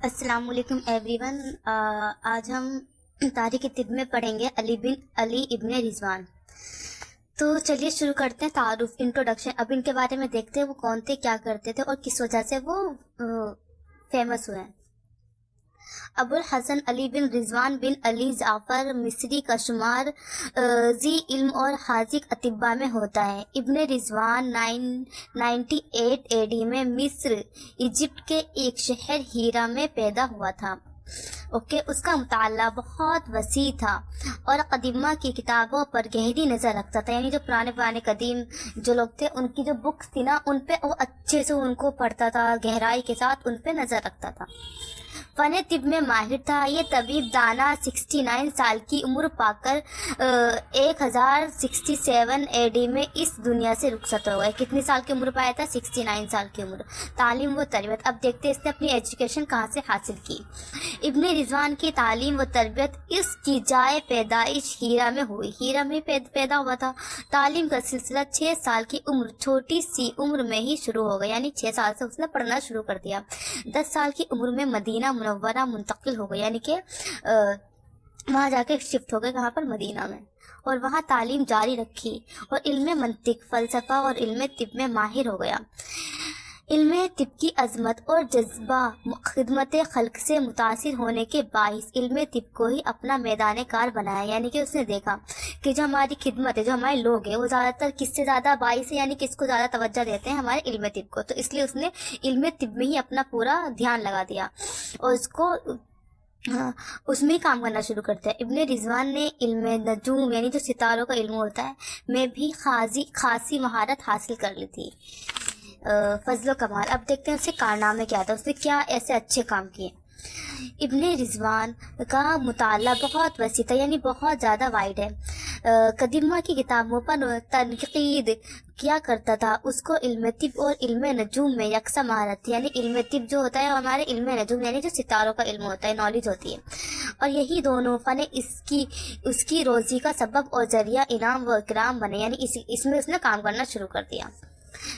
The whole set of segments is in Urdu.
السلام علیکم ایوری ون. آج ہم تاریخ طب میں پڑھیں گے علی ابن رضوان. تو چلیے شروع کرتے ہیں. تعارف، انٹروڈکشن. اب ان کے بارے میں دیکھتے ہیں وہ کون تھے، کیا کرتے تھے اور کس وجہ سے وہ فیمس ہوئے ہیں. ابو الحسن علی بن رضوان بن علی جعفر مصری کا شمار ذی علم اور حاذق اطباء میں ہوتا ہے. ابن رضوان 998 AD میں مصر ایجپٹ کے ایک شہر ہیرا میں پیدا ہوا تھا. اس کا مطالعہ بہت وسیع تھا اور قدیمہ کی کتابوں پر گہری نظر رکھتا تھا. یعنی جو پرانے قدیم جو لوگ تھے ان کی جو بکس تھی نا، ان پہ وہ اچھے سے ان کو پڑھتا تھا، گہرائی کے ساتھ ان پہ نظر رکھتا تھا. فن طب میں ماہر تھا. یہ طبیب دانا 69 سال کی عمر پا کر 1067 AD میں اس دنیا سے رخصت ہو گئے. کتنی سال کی عمر پایا تھا؟ 69 سال کی عمر. تعلیم و تربیت. اب دیکھتے ہیں اس نے اپنی ایجوکیشن کہاں سے حاصل کی. ابن رضوان کی تعلیم و تربیت اس کی جائے پیدائش ہیرا میں ہوئی. ہیرا میں پیدا ہوا تھا. تعلیم کا سلسلہ 6 سال کی عمر، چھوٹی سی عمر میں ہی شروع ہو گیا. یعنی 6 سال سے اس نے پڑھنا شروع کر دیا. 10 سال کی عمر میں مدینہ منورہ منتقل ہو گئی. یعنی کہ وہاں جا کے شفٹ ہو گئے. کہاں پر؟ مدینہ میں. اور وہاں تعلیم جاری رکھی اور علم منطق، فلسفہ اور علم طب میں ماہر ہو گیا. علم طب کی عظمت اور جذبہ خدمت خلق سے متاثر ہونے کے باعث علم طب کو ہی اپنا میدان کار بنایا. یعنی کہ اس نے دیکھا کہ جو ہماری خدمت ہے، جو ہمارے لوگ ہیں، وہ زیادہ تر کس سے زیادہ باعث ہے، یعنی کس کو زیادہ توجہ دیتے ہیں؟ ہمارے علم طب کو. تو اس لیے اس نے علم طب میں ہی اپنا پورا دھیان لگا دیا اور اس میں ہی کام کرنا شروع کرتا ہے. ابن رضوان نے علم نجوم، یعنی جو ستاروں کا علم ہوتا ہے، میں بھی خاصی مہارت حاصل کر لی تھی. فضل و کمال. اب دیکھتے ہیں اس کے کارنامے کیا تھا، اس نے کیا ایسے اچھے کام کیے. ابن رضوان کا مطالعہ بہت وسیع تھا، یعنی بہت زیادہ وائڈ ہے. قدیمہ کی کتابوں پر تنقید کیا کرتا تھا. اس کو علم طب اور علم نجوم میں یکساں مہارت تھی. یعنی علم طب جو ہوتا ہے ہمارے علم نجوم، یعنی جو ستاروں کا علم ہوتا ہے، نالج ہوتی ہے، اور یہی دونوں فن اس کی روزی کا سبب اور ذریعہ انعام و اکرام بنے. یعنی اس میں اس نے کام کرنا شروع کر دیا.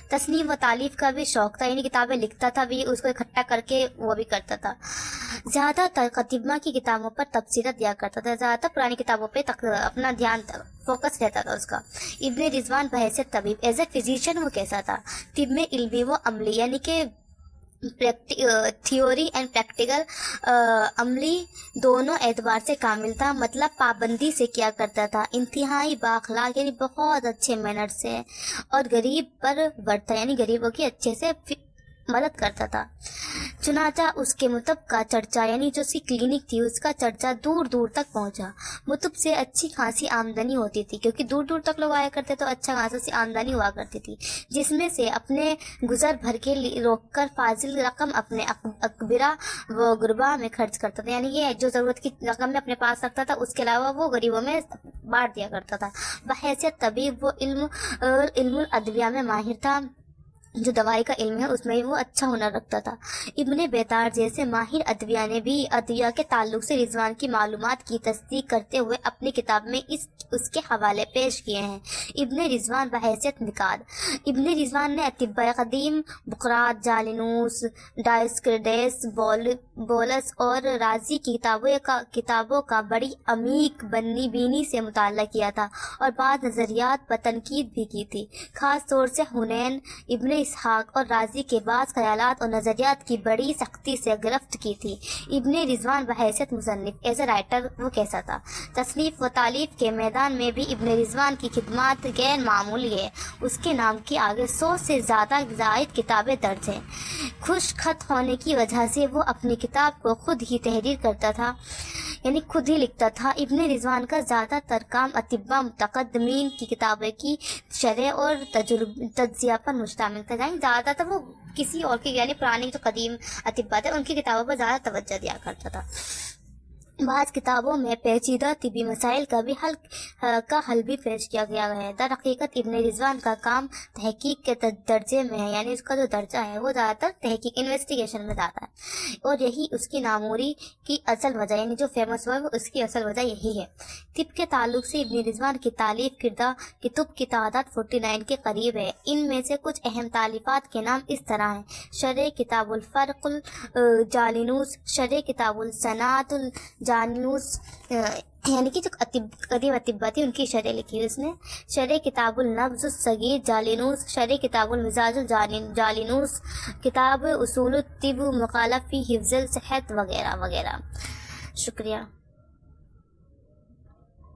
تصنیف و تالیف کا بھی شوق تھا، یعنی کتابیں لکھتا تھا بھی، اس کو اکٹھا کر کے وہ بھی کرتا تھا. زیادہ تر قدیمہ کی کتابوں پر تبصرہ دیا کرتا تھا. زیادہ تر پرانی کتابوں پہ اپنا دھیان فوکس رہتا تھا اس کا. ابن رضوان بحیثیت طبیب، ایز اے فزیشین وہ کیسا تھا؟ طب میں علمی و عملی، یعنی کہ تھیوری اینڈ پریکٹیکل، عملی دونوں اعتبار سے کامل تھا. مطلب پابندی سے کیا کرتا تھا. انتہائی بااخلاق، یعنی بہت اچھے مینر سے، اور غریب پر برتا، یعنی غریبوں کی اچھے سے مدد کرتا تھا. چنانچہ اس کے مطب کا چرچا، یعنی جو اس کی کلینک تھی، اس کا چرچا دور دور تک پہنچا. مطب سے اچھی خاصی آمدنی ہوتی تھی، کیونکہ دور دور تک لوگ آیا کرتے تو اچھا خاصی آمدنی ہوا کرتی تھی، جس میں سے اپنے گزر بھر کے روک کر فاضل رقم اپنے اکبرا و غربا میں خرچ کرتا تھا. یعنی یہ جو ضرورت کی رقم میں اپنے پاس رکھتا تھا، اس کے علاوہ وہ غریبوں میں بانٹ دیا کرتا تھا. بحیثیت طبیب وہ علم الادویہ میں ماہر تھا. جو دوائی کا علم ہے اس میں وہ اچھا ہنر رکھتا تھا. ابن بیطار جیسے ماہر ادویہ نے بھی ادویہ کے تعلق سے رضوان کی معلومات کی تصدیق کرتے ہوئے اپنی کتاب میں اس کے حوالے پیش کیے ہیں. ابن رضوان بحیثیت نقاد. ابن رضوان نے اطباء قدیم بقراط، جالینوس، ڈائسکریڈس، بولس اور رازی کی کتابوں کا بڑی عمیق بینی سے مطالعہ کیا تھا اور بعض نظریات پر تنقید بھی کی تھی. خاص طور سے حنین، ابن اسحاق اور رازی کے بعض خیالات اور نظریات کی بڑی سختی سے گرفت کی تھی. ابن رضوان بحیثیت مصنف، ایز اے رائٹر وہ کیسا تھا؟ تصنیف و تالیف کے میدان میں بھی ابن رضوان کی خدمات غیر معمولی ہے. اس کے نام کے آگے 100 سے زائد کتابیں درج ہیں. خوش خط ہونے کی وجہ سے وہ اپنی کتاب کو خود ہی تحریر کرتا تھا، یعنی خود ہی لکھتا تھا. ابن رضوان کا زیادہ تر کام اطباء متقدمین کی کتابیں کی شرح اور تجزیہ پر مشتمل تھا. یعنی زیادہ تر وہ کسی اور کی، یعنی پرانی جو قدیم اطباء تھے ان کی کتابوں پر زیادہ توجہ دیا کرتا تھا. بعض کتابوں میں پیچیدہ طبی مسائل کا حل بھی پیش کیا گیا ہے۔ در حقیقت ابن رضوان کا کام تحقیق کے درجے میں ہے، یعنی اس کا جو درجہ ہے وہ زیادہ تر تحقیق انویسٹیگیشن میں جاتا ہے، اور یہی اس کی ناموری کی اصل وجہ، یعنی جو فیمس ہوا ہے اس کی اصل وجہ یہی ہے۔ طب کے تعلق سے ابن رضوان کی تالیف کردہ کتب کی تعداد 49 کے قریب ہے۔ ان میں سے کچھ اہم تالیفات کے نام اس طرح ہیں: شرح کتاب الفرق الجالینوس، شرح کتاب الصناعۃ الجالینوس، یعنی کہ جو قدیم اطباء تھی ان کی شرح لکھی ہے اس نے، شرح کتاب النبض الصغیر جالینوس، شرح کتاب المزاج الجالینوس، کتاب اصول الطب، مقالہ فی حفظ الصحت وغیرہ وغیرہ۔ شکریہ۔